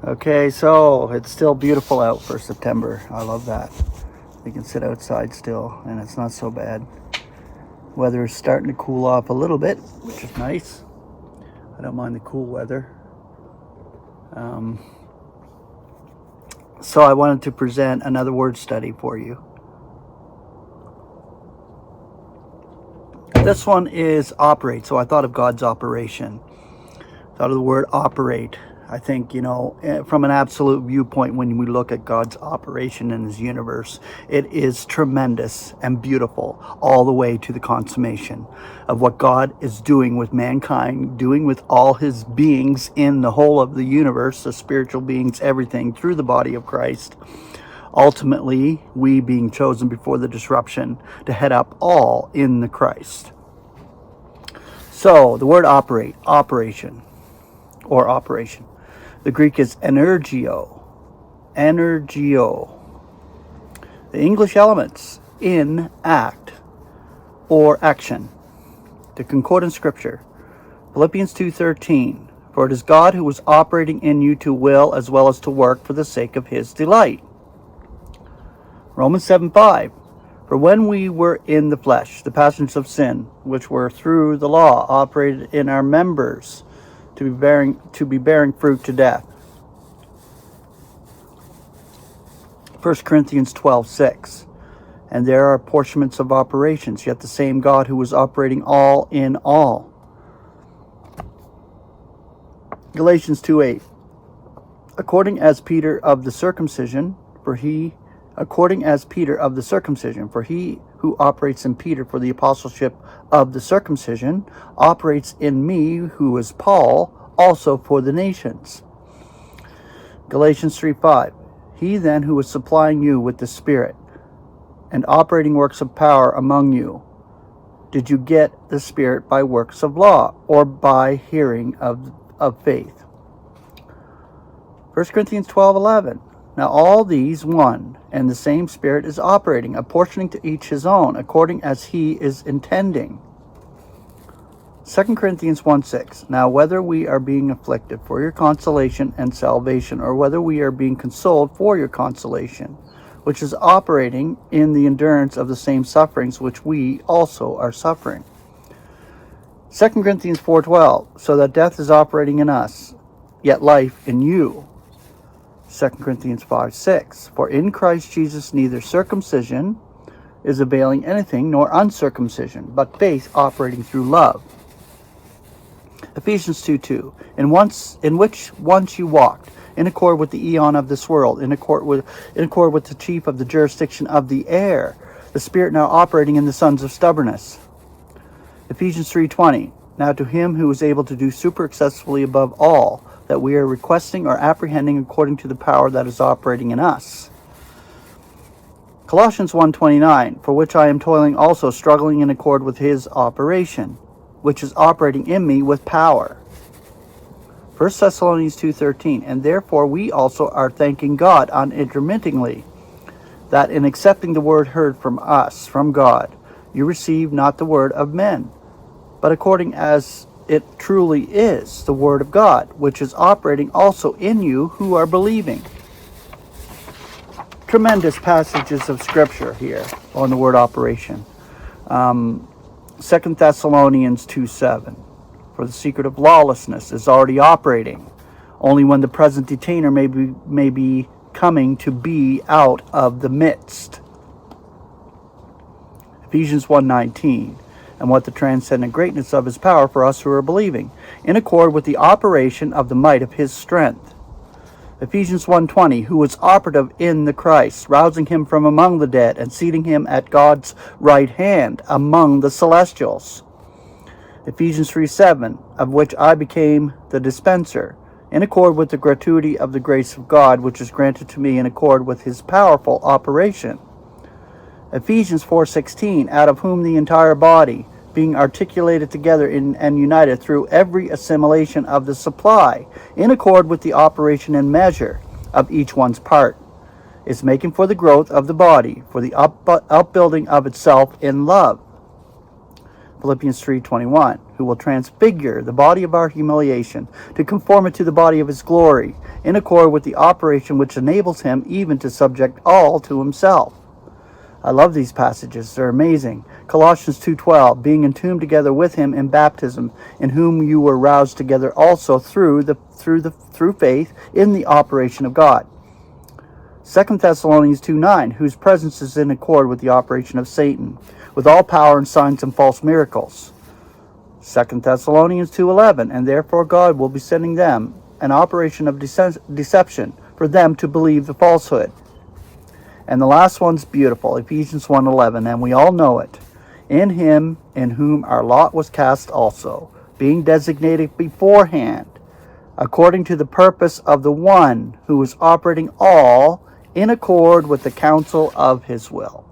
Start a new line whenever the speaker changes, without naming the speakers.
Okay, so it's still beautiful out for September. I love that. You can sit outside still, and it's not so bad. Weather is starting to cool off a little bit, which is nice. I don't mind the cool weather. So I wanted to present another word study for you. This one is operate. So I thought of God's operation. Thought of the word operate. I think, from an absolute viewpoint, when we look at God's operation in his universe, it is tremendous and beautiful all the way to the consummation of what God is doing with mankind, doing with all his beings in the whole of the universe, the spiritual beings, everything through the body of Christ. Ultimately, we being chosen before the disruption to head up all in the Christ. So the word operate, operation, or operation. The Greek is energio. Energio. The English elements, in, act, or action. The concordant scripture, Philippians 2:13. For it is God who is operating in you to will as well as to work for the sake of his delight. Romans 7:5. For when we were in the flesh, the passions of sin, which were through the law, operated in our members, to be bearing fruit to death. 1 Corinthians 12:6. And there are apportionments of operations, yet the same God who was operating all in all. Galatians 2:8. According as Peter of the circumcision, for he who operates in Peter for the apostleship of the circumcision operates in me, who is Paul, also for the nations. Galatians 3:5. He then who is supplying you with the Spirit and operating works of power among you, did you get the Spirit by works of law or by hearing of faith? 1 Corinthians 12:11. Now all these one and the same Spirit is operating, apportioning to each his own, according as he is intending. 2 Corinthians 1:6. Now whether we are being afflicted for your consolation and salvation, or whether we are being consoled for your consolation, which is operating in the endurance of the same sufferings which we also are suffering. 2 Corinthians 4:12. So that death is operating in us, yet life in you. 2 Corinthians 5:6. For in Christ Jesus neither circumcision is availing anything, nor uncircumcision, but faith operating through love. Ephesians 2:2. In which once you walked, in accord with the eon of this world, in accord with the chief of the jurisdiction of the air, the Spirit now operating in the sons of stubbornness. Ephesians 3:20. Now to him who is able to do super excessively above all that we are requesting or apprehending according to the power that is operating in us. Colossians 1:29. For which I am toiling also, struggling in accord with his operation, which is operating in me with power. 1 Thessalonians 2:13. And therefore we also are thanking God unintermittingly, that in accepting the word heard from us, from God, you receive not the word of men, but according as it truly is the word of God, which is operating also in you who are believing. Tremendous passages of scripture here on the word operation. 2 Thessalonians 2:7. For the secret of lawlessness is already operating, only when the present detainer may be coming to be out of the midst. Ephesians 1:19. And what the transcendent greatness of his power for us who are believing, in accord with the operation of the might of his strength. Ephesians 1:20, who was operative in the Christ, rousing him from among the dead and seating him at God's right hand among the celestials. Ephesians 3:7, of which I became the dispenser, in accord with the gratuity of the grace of God, which is granted to me in accord with his powerful operation. Ephesians 4:16, out of whom the entire body, being articulated together and united through every assimilation of the supply, in accord with the operation and measure of each one's part, is making for the growth of the body, for the upbuilding of itself in love. Philippians 3:21. who will transfigure the body of our humiliation to conform it to the body of his glory, in accord with the operation which enables him even to subject all to himself. I love these passages. They're amazing. Colossians 2:12, being entombed together with him in baptism, in whom you were roused together also through faith in the operation of God. 2 Thessalonians 2:9, whose presence is in accord with the operation of Satan, with all power and signs and false miracles. 2 Thessalonians 2:11, and therefore God will be sending them an operation of deception for them to believe the falsehood. And the last one's beautiful, Ephesians 1:11, and we all know it. In him, in whom our lot was cast also, being designated beforehand, according to the purpose of the one who is operating all in accord with the counsel of his will.